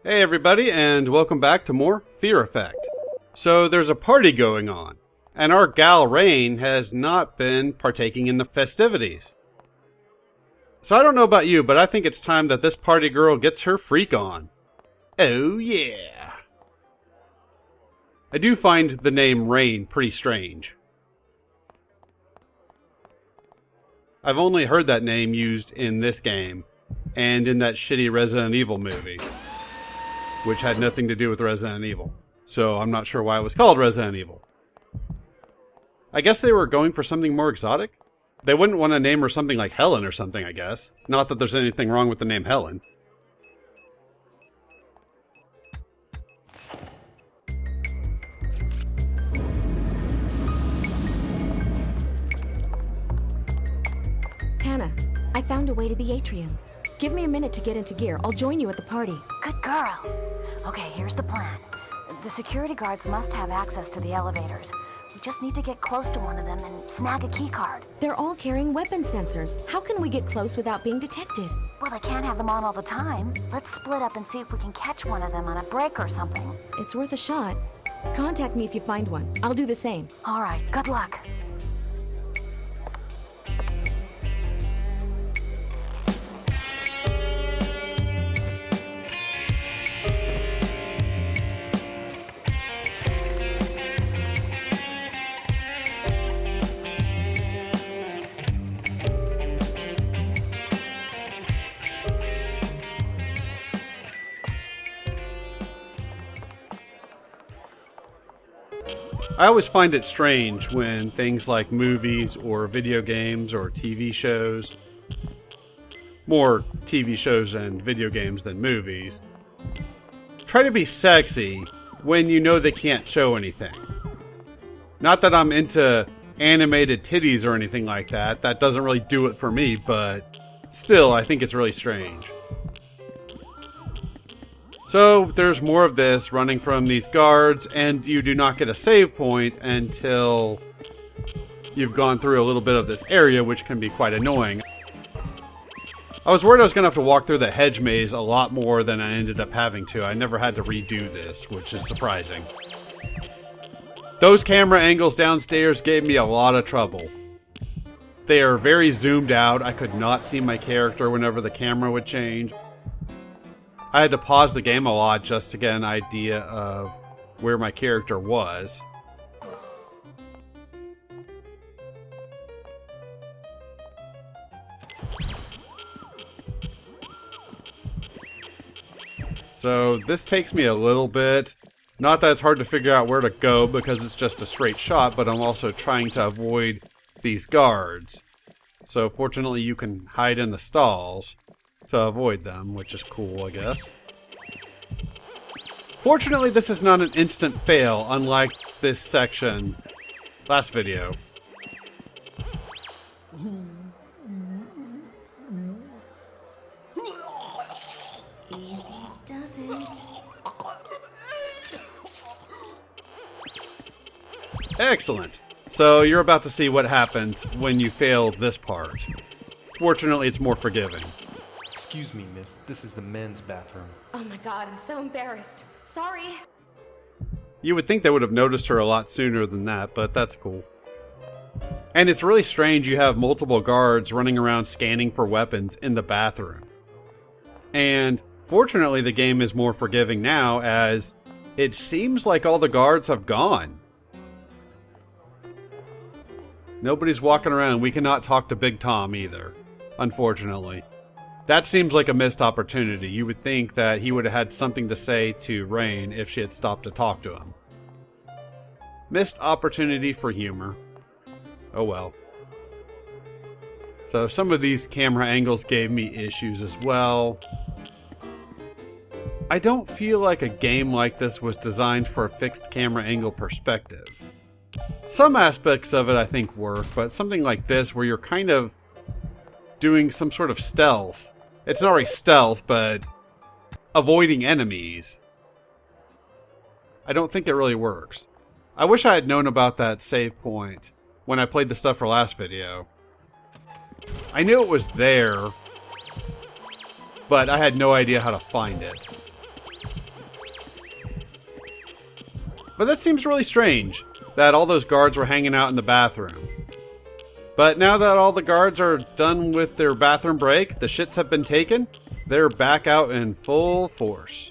Hey everybody, and welcome back to more Fear Effect. So there's a party going on, and our gal Rain has not been partaking in the festivities. So I don't know about you, but I think it's time that this party girl gets her freak on. Oh yeah! I do find the name Rain pretty strange. I've only heard that name used in this game, and in that shitty Resident Evil movie, which had nothing to do with Resident Evil. So I'm not sure why it was called Resident Evil. I guess they were going for something more exotic? They wouldn't want to name her something like Helen or something, I guess. Not that there's anything wrong with the name Helen. Hannah, I found a way to the atrium. Give me a minute to get into gear. I'll join you at the party. Good girl. Okay, here's the plan. The security guards must have access to the elevators. We just need to get close to one of them and snag a key card. They're all carrying weapon sensors. How can we get close without being detected? Well, they can't have them on all the time. Let's split up and see if we can catch one of them on a break or something. It's worth a shot. Contact me if you find one. I'll do the same. All right, good luck. I always find it strange when things like movies or video games or TV shows, more TV shows and video games than movies, try to be sexy when you know they can't show anything. Not that I'm into animated titties or anything like that. That doesn't really do it for me, but still, I think it's really strange. So there's more of this running from these guards, and you do not get a save point until you've gone through a little bit of this area, which can be quite annoying. I was worried I was going to have to walk through the hedge maze a lot more than I ended up having to. I never had to redo this, which is surprising. Those camera angles downstairs gave me a lot of trouble. They are very zoomed out. I could not see my character whenever the camera would change. I had to pause the game a lot just to get an idea of where my character was. So this takes me a little bit. Not that it's hard to figure out where to go because it's just a straight shot, but I'm also trying to avoid these guards. So fortunately you can hide in the stalls to avoid them, which is cool, I guess. Fortunately, this is not an instant fail, unlike this section last video. Easy does it. Excellent. So you're about to see what happens when you fail this part. Fortunately, it's more forgiving. Excuse me, miss. This is the men's bathroom. Oh my god, I'm so embarrassed. Sorry. You would think they would have noticed her a lot sooner than that, but that's cool. And it's really strange you have multiple guards running around scanning for weapons in the bathroom. And fortunately, the game is more forgiving now, as it seems like all the guards have gone. Nobody's walking around. We cannot talk to Big Tom either, unfortunately. That seems like a missed opportunity. You would think that he would have had something to say to Rain if she had stopped to talk to him. Missed opportunity for humor. Oh well. So some of these camera angles gave me issues as well. I don't feel like a game like this was designed for a fixed camera angle perspective. Some aspects of it I think work, but something like this where you're kind of doing some sort of stealth. It's not really stealth, but avoiding enemies. I don't think it really works. I wish I had known about that save point when I played the stuff for last video. I knew it was there, but I had no idea how to find it. But that seems really strange, that all those guards were hanging out in the bathroom. But now that all the guards are done with their bathroom break, the shits have been taken, they're back out in full force.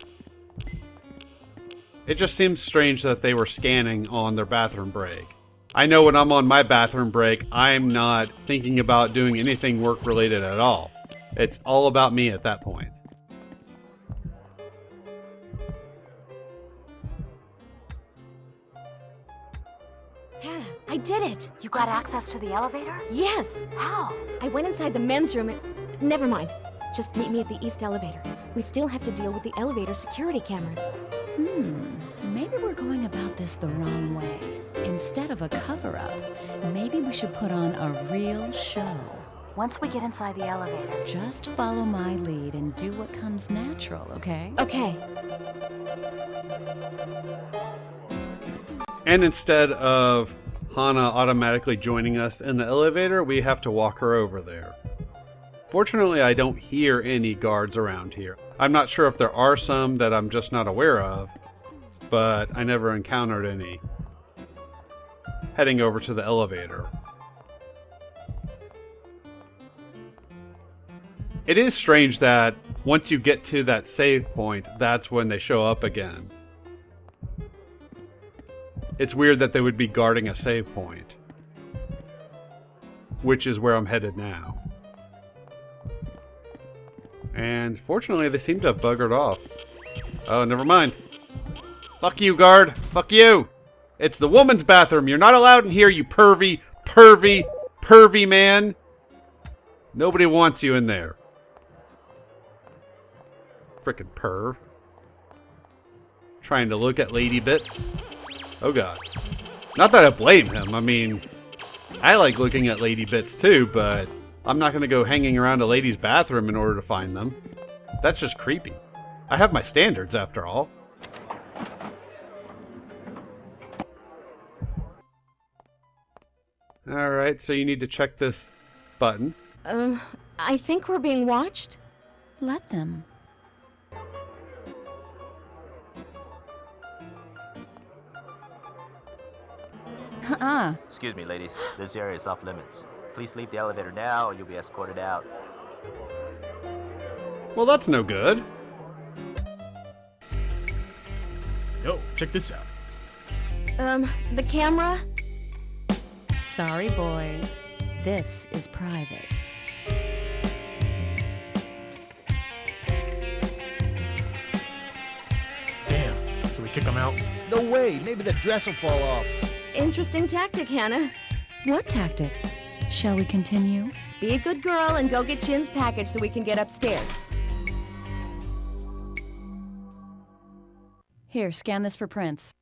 It just seems strange that they were scanning on their bathroom break. I know when I'm on my bathroom break, I'm not thinking about doing anything work related at all. It's all about me at that point. Hannah, I did it! You got access to the elevator? Yes! How? I went inside the men's room and... Never mind. Just meet me at the east elevator. We still have to deal with the elevator security cameras. Maybe we're going about this the wrong way. Instead of a cover-up, maybe we should put on a real show. Once we get inside the elevator, Just follow my lead and do what comes natural, okay? Okay. And instead of Hana automatically joining us in the elevator, we have to walk her over there. Fortunately, I don't hear any guards around here. I'm not sure if there are some that I'm just not aware of, but I never encountered any heading over to the elevator. It is strange that once you get to that save point, that's when they show up again. It's weird that they would be guarding a save point, which is where I'm headed now. And fortunately, they seem to have buggered off. Oh, never mind. Fuck you, guard. Fuck you. It's the woman's bathroom. You're not allowed in here, you pervy man. Nobody wants you in there. Frickin' perv. Trying to look at lady bits. Oh god. Not that I blame him. I mean, I like looking at lady bits too, but I'm not going to go hanging around a lady's bathroom in order to find them. That's just creepy. I have my standards after all. Alright, so you need to check this button. I think we're being watched? Let them. Excuse me, ladies. This area is off limits. Please leave the elevator now or you'll be escorted out. Well, that's no good. Yo, check this out. The camera? Sorry, boys. This is private. Damn, should we kick him out? No way, maybe the dress will fall off. Interesting tactic, Hannah. What tactic? Shall we continue? Be a good girl and go get Jin's package so we can get upstairs. Here, scan this for prints.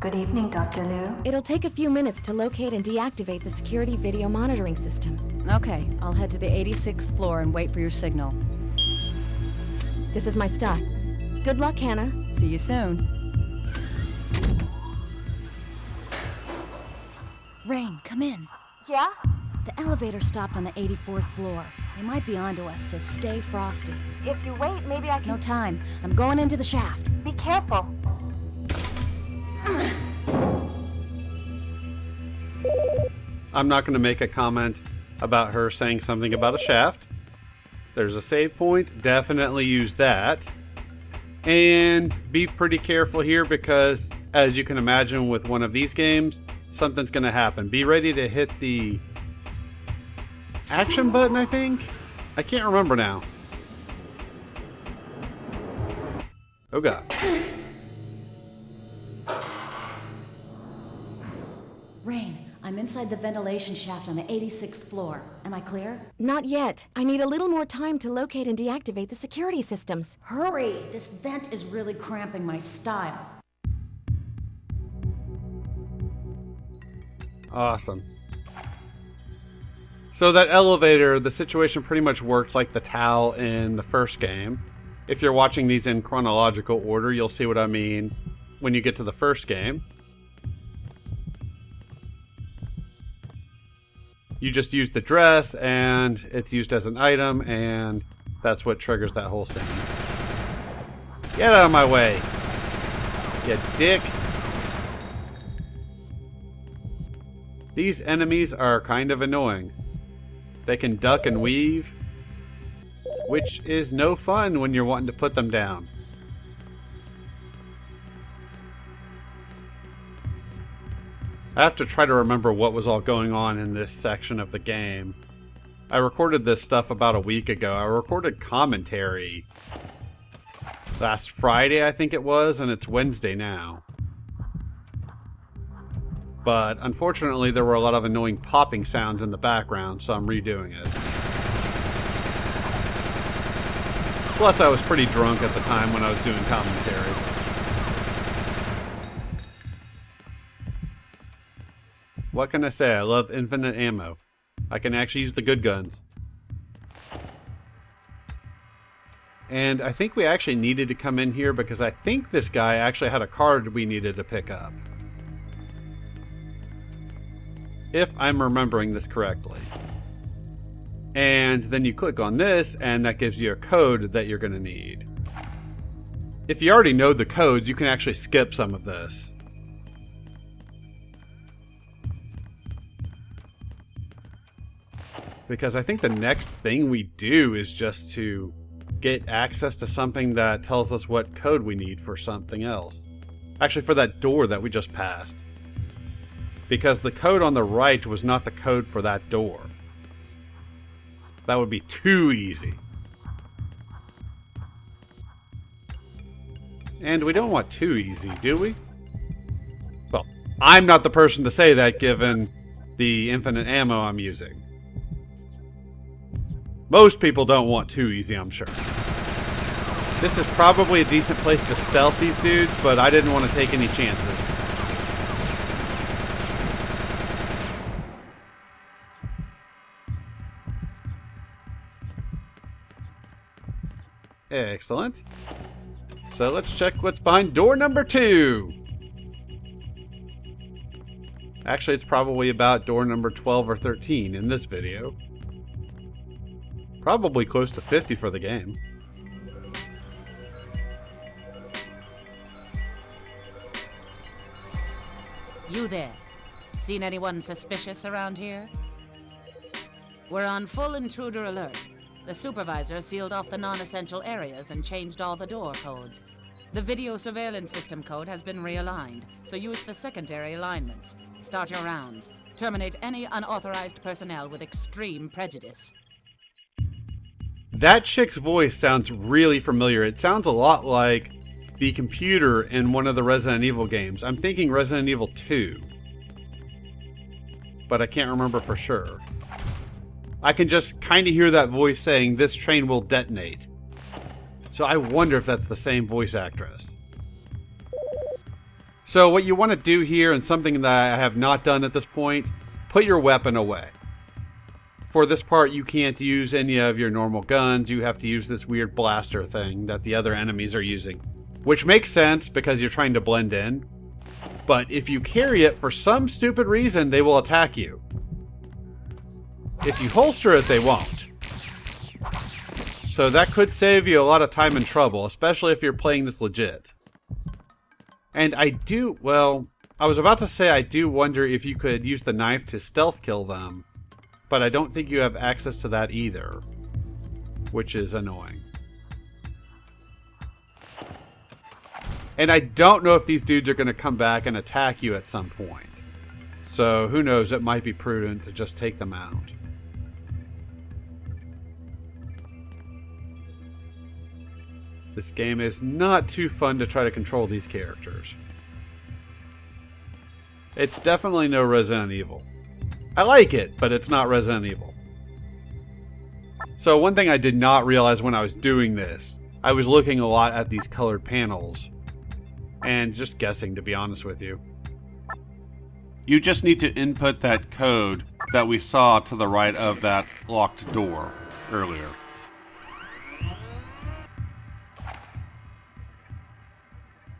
good evening, Dr. Liu. It'll take a few minutes to locate and deactivate the security video monitoring system. Okay, I'll head to the 86th floor and wait for your signal. This is my stop. Good luck, Hannah. See you soon. Rain, come in. Yeah? The elevator stopped on the 84th floor. They might be onto us, so stay frosty. If you wait, maybe I can... No time. I'm going into the shaft. Be careful. I'm not going to make a comment about her saying something about a shaft. There's a save point. Definitely use that. And be pretty careful here because, as you can imagine with one of these games, something's going to happen. Be ready to hit the action button, I think? I can't remember now. Oh god. Rain, I'm inside the ventilation shaft on the 86th floor. Am I clear? Not yet. I need a little more time to locate and deactivate the security systems. Hurry! This vent is really cramping my style. Awesome. So that elevator, the situation pretty much worked like the towel in the first game. If you're watching these in chronological order, you'll see what I mean when you get to the first game. You just use the dress, and it's used as an item, and that's what triggers that whole thing. Get out of my way, you dick. These enemies are kind of annoying. They can duck and weave, which is no fun when you're wanting to put them down. I have to try to remember what was all going on in this section of the game. I recorded this stuff about a week ago. I recorded commentary last Friday, I think it was, and it's Wednesday now. But unfortunately, there were a lot of annoying popping sounds in the background, so I'm redoing it. Plus, I was pretty drunk at the time when I was doing commentary. What can I say? I love infinite ammo. I can actually use the good guns. And I think we actually needed to come in here because I think this guy actually had a card we needed to pick up. If I'm remembering this correctly. And then you click on this and that gives you a code that you're going to need. If you already know the codes, you can actually skip some of this. Because I think the next thing we do is just to get access to something that tells us what code we need for something else. Actually, for that door that we just passed. Because the code on the right was not the code for that door. That would be too easy. And we don't want too easy, do we? Well, I'm not the person to say that given the infinite ammo I'm using. Most people don't want too easy, I'm sure. This is probably a decent place to stealth these dudes, but I didn't want to take any chances. Excellent. So let's check what's behind door number 2. Actually, it's probably about door number 12 or 13 in this video. Probably close to 50 for the game. You there. Seen anyone suspicious around here? We're on full intruder alert. The supervisor sealed off the non-essential areas and changed all the door codes. The video surveillance system code has been realigned, so use the secondary alignments. Start your rounds. Terminate any unauthorized personnel with extreme prejudice. That chick's voice sounds really familiar. It sounds a lot like the computer in one of the Resident Evil games. I'm thinking Resident Evil 2. But I can't remember for sure. I can just kind of hear that voice saying, "This train will detonate." So I wonder if that's the same voice actress. So what you want to do here, and something that I have not done at this point, put your weapon away. For this part, you can't use any of your normal guns. You have to use this weird blaster thing that the other enemies are using. Which makes sense because you're trying to blend in. But if you carry it, for some stupid reason, they will attack you. If you holster it, they won't. So that could save you a lot of time and trouble, especially if you're playing this legit. And I was about to say I do wonder if you could use the knife to stealth kill them. But I don't think you have access to that either, which is annoying. And I don't know if these dudes are going to come back and attack you at some point. So who knows, it might be prudent to just take them out. This game is not too fun to try to control these characters. It's definitely no Resident Evil. I like it, but it's not Resident Evil. So one thing I did not realize when I was doing this, I was looking a lot at these colored panels. And just guessing, to be honest with you. You just need to input that code that we saw to the right of that locked door earlier.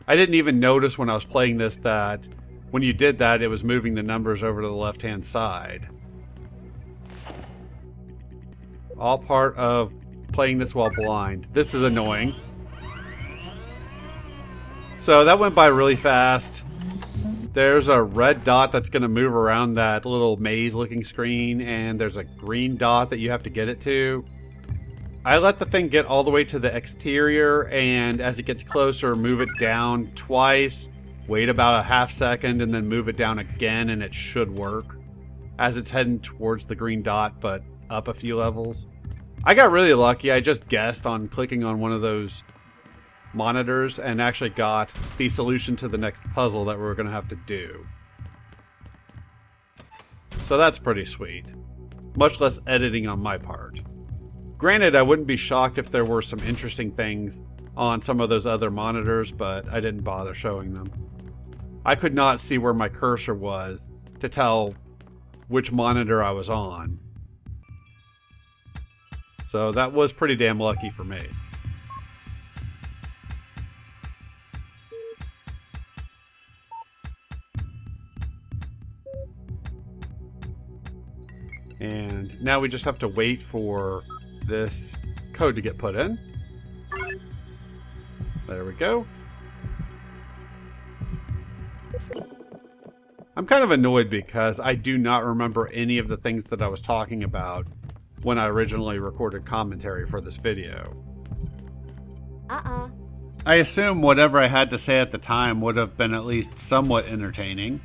I didn't even notice when I was playing this that when you did that, it was moving the numbers over to the left-hand side. All part of playing this while blind. This is annoying. So that went by really fast. There's a red dot that's going to move around that little maze-looking screen, and there's a green dot that you have to get it to. I let the thing get all the way to the exterior, and as it gets closer, move it down twice, wait about a half second, and then move it down again, and it should work. As it's heading towards the green dot, but up a few levels. I got really lucky. I just guessed on clicking on one of those monitors and actually got the solution to the next puzzle that we're going to have to do. So that's pretty sweet. Much less editing on my part. Granted, I wouldn't be shocked if there were some interesting things on some of those other monitors, but I didn't bother showing them. I could not see where my cursor was to tell which monitor I was on. So that was pretty damn lucky for me. And now we just have to wait for this code to get put in. There we go. I'm kind of annoyed because I do not remember any of the things that I was talking about when I originally recorded commentary for this video. I assume whatever I had to say at the time would have been at least somewhat entertaining.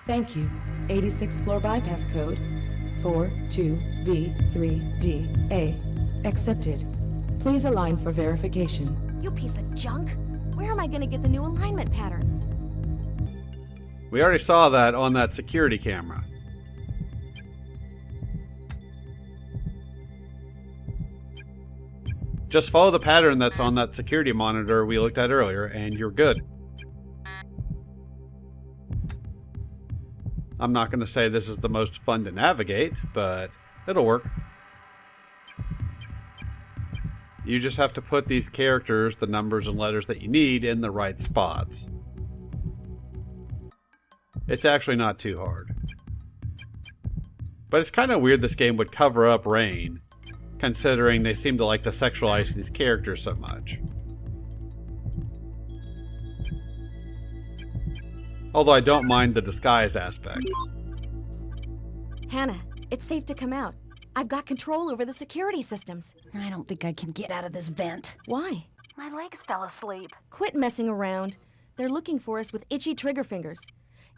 Thank you. 86th floor bypass code 42B3DA. Accepted. Please align for verification. You piece of junk. Where am I going to get the new alignment pattern? We already saw that on that security camera. Just follow the pattern that's on that security monitor we looked at earlier, and you're good. I'm not going to say this is the most fun to navigate, but it'll work. You just have to put these characters, the numbers and letters that you need, in the right spots. It's actually not too hard. But it's kind of weird this game would cover up Rain, considering they seem to like to sexualize these characters so much. Although I don't mind the disguise aspect. Hannah, it's safe to come out. I've got control over the security systems. I don't think I can get out of this vent. Why? My legs fell asleep. Quit messing around. They're looking for us with itchy trigger fingers.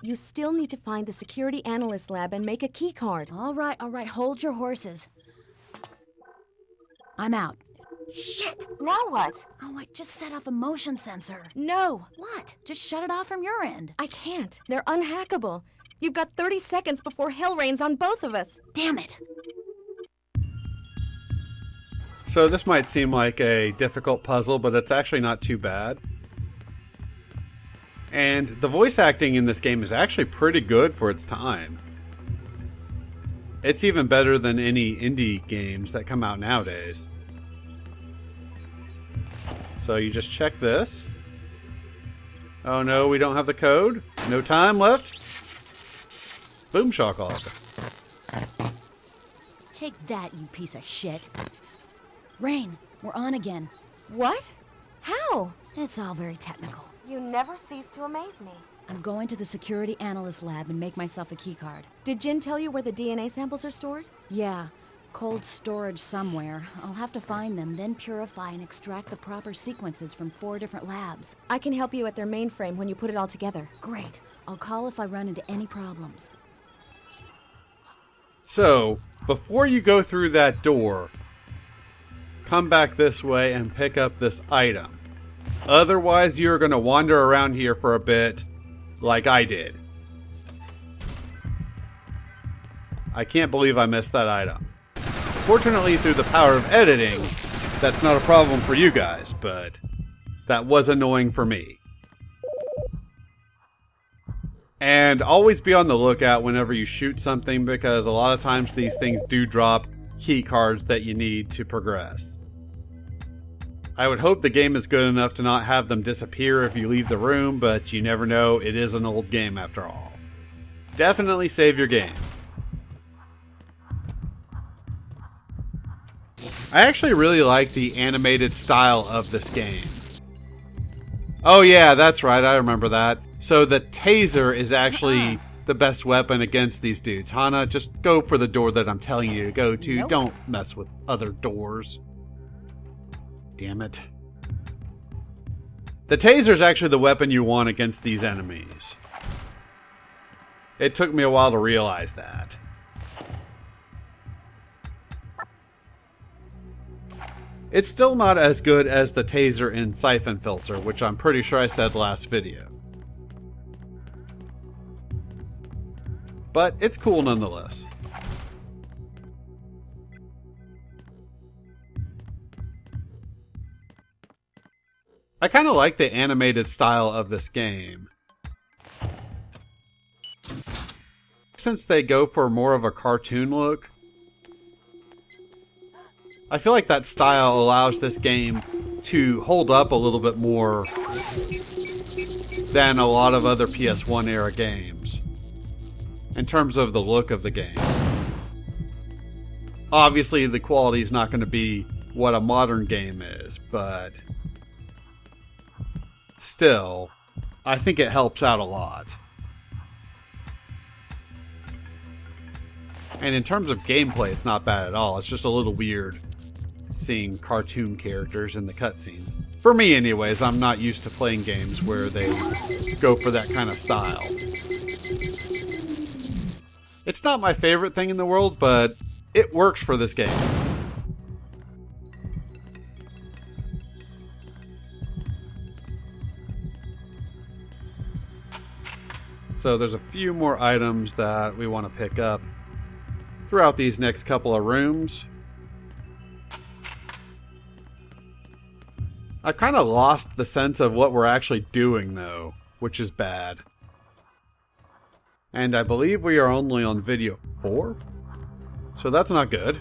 You still need to find the security analyst lab and make a key card. All right, hold your horses. I'm out. Shit! Now what? Oh, I just set off a motion sensor. No! What? Just shut it off from your end. I can't. They're unhackable. You've got 30 seconds before hell rains on both of us. Damn it. So this might seem like a difficult puzzle, but it's actually not too bad. And the voice acting in this game is actually pretty good for its time. It's even better than any indie games that come out nowadays. So you just check this. Oh no, we don't have the code. No time left. Boom shakalaka. Take that, you piece of shit. Rain, we're on again. What? How? It's all very technical. You never cease to amaze me. I'm going to the security analyst lab and make myself a keycard. Did Jin tell you where the DNA samples are stored? Yeah. Cold storage somewhere. I'll have to find them, then purify and extract the proper sequences from 4 different labs. I can help you at their mainframe when you put it all together. Great. I'll call if I run into any problems. So, before you go through that door, come back this way and pick up this item. Otherwise, you're going to wander around here for a bit, like I did. I can't believe I missed that item. Fortunately, through the power of editing, that's not a problem for you guys, but that was annoying for me. And always be on the lookout whenever you shoot something, because a lot of times these things do drop key cards that you need to progress. I would hope the game is good enough to not have them disappear if you leave the room, but you never know, it is an old game after all. Definitely save your game. I actually really like the animated style of this game. Oh yeah, that's right, I remember that. So the taser is actually the best weapon against these dudes. Hana, just go for the door that I'm telling you to go to. Nope. Don't mess with other doors. Damn it. The taser is actually the weapon you want against these enemies. It took me a while to realize that. It's still not as good as the taser in Siphon Filter, which I'm pretty sure I said last video. But it's cool nonetheless. I kind of like the animated style of this game. Since they go for more of a cartoon look, I feel like that style allows this game to hold up a little bit more than a lot of other PS1 era games in terms of the look of the game. Obviously, the quality is not going to be what a modern game is, but still, I think it helps out a lot. And in terms of gameplay, it's not bad at all. It's just a little weird seeing cartoon characters in the cutscenes. For me anyways, I'm not used to playing games where they go for that kind of style. It's not my favorite thing in the world, but it works for this game. So there's a few more items that we want to pick up throughout these next couple of rooms. I've kind of lost the sense of what we're actually doing though, which is bad. And I believe we are only on video 4, so that's not good.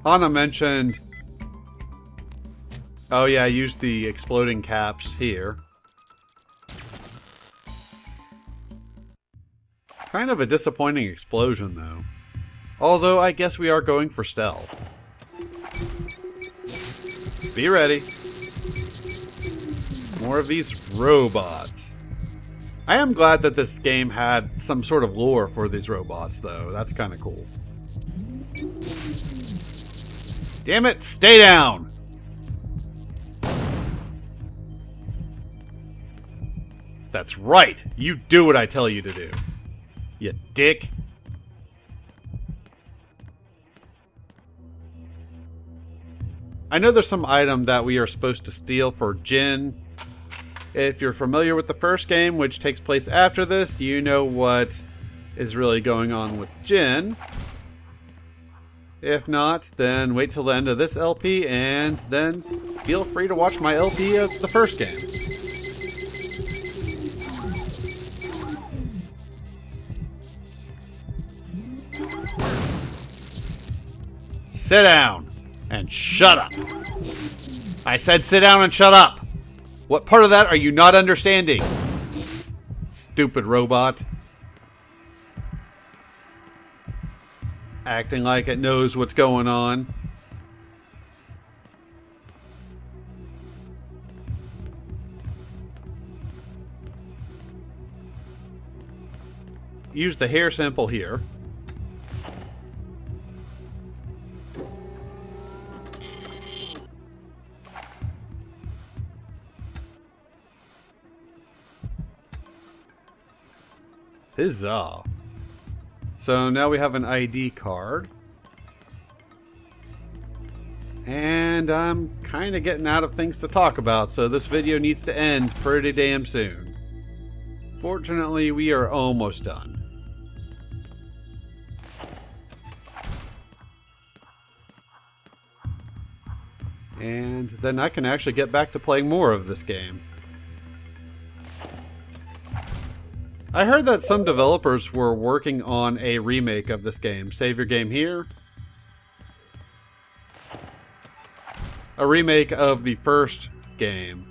Hana mentioned, oh yeah, I used the exploding caps here. Kind of a disappointing explosion though. Although I guess we are going for stealth. Be ready. More of these robots. I am glad that this game had some sort of lore for these robots though. That's kind of cool. Damn it, stay down! That's right! You do what I tell you to do. You dick. I know there's some item that we are supposed to steal for Jin. If you're familiar with the first game, which takes place after this, you know what is really going on with Jin. If not, then wait till the end of this LP, and then feel free to watch my LP of the first game. Sit down and shut up. I said sit down and shut up. What part of that are you not understanding? Stupid robot. Acting like it knows what's going on. Use the hair sample here. Huzzah. So now we have an ID card. And I'm kind of getting out of things to talk about, so this video needs to end pretty damn soon. Fortunately, we are almost done. And then I can actually get back to playing more of this game. I heard that some developers were working on a remake of this game. Save your game here. a remake of the first game.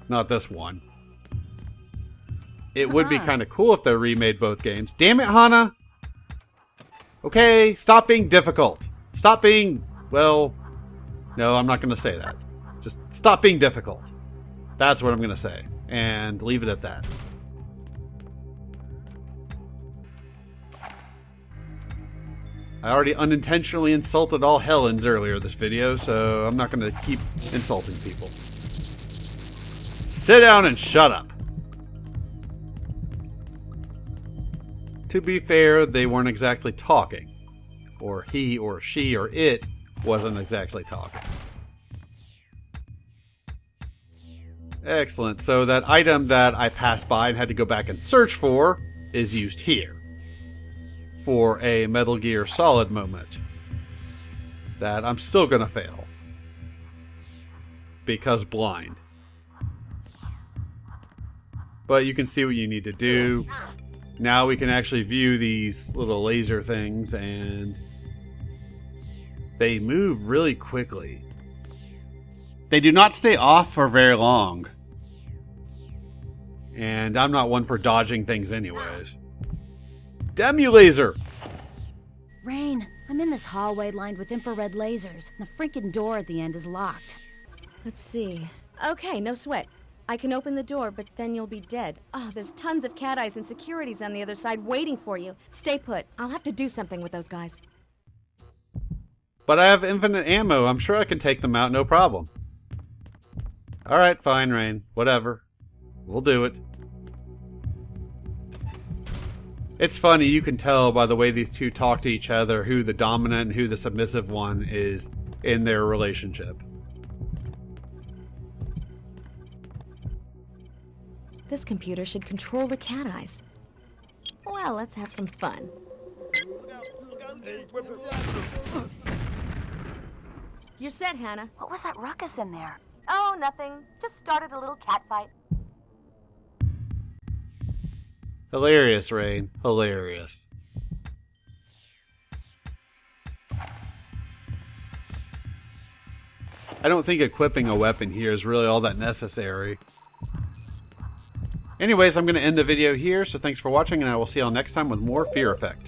Not this one. It would be kind of cool if they remade both games. Damn it, Hana! Okay, stop being difficult. Stop being, well, no, I'm not going to say that. Just stop being difficult. That's what I'm going to say. And leave it at that. I already unintentionally insulted all Helens earlier this video, so I'm not going to keep insulting people. Sit down and shut up. To be fair, they weren't exactly talking. Or he or she or it wasn't exactly talking. Excellent. So that item that I passed by and had to go back and search for is used here. For a Metal Gear Solid moment. That I'm still going to fail. Because blind. But you can see what you need to do. Now we can actually view these little laser things, and they move really quickly. They do not stay off for very long. And I'm not one for dodging things anyways. Damn you, laser! Rain, I'm in this hallway lined with infrared lasers. The freaking door at the end is locked. Let's see. Okay, no sweat. I can open the door, but then you'll be dead. Oh, there's tons of cat eyes and securities on the other side waiting for you. Stay put. I'll have to do something with those guys. But I have infinite ammo. I'm sure I can take them out, no problem. Alright, fine, Rain. Whatever. We'll do it. It's funny, you can tell by the way these two talk to each other who the dominant and who the submissive one is in their relationship. This computer should control the cat eyes. Well, let's have some fun. You're set, Hannah. What was that ruckus in there? Oh, nothing. Just started a little cat fight. Hilarious, Rain. Hilarious. I don't think equipping a weapon here is really all that necessary. Anyways, I'm going to end the video here, so thanks for watching, and I will see y'all next time with more Fear Effect.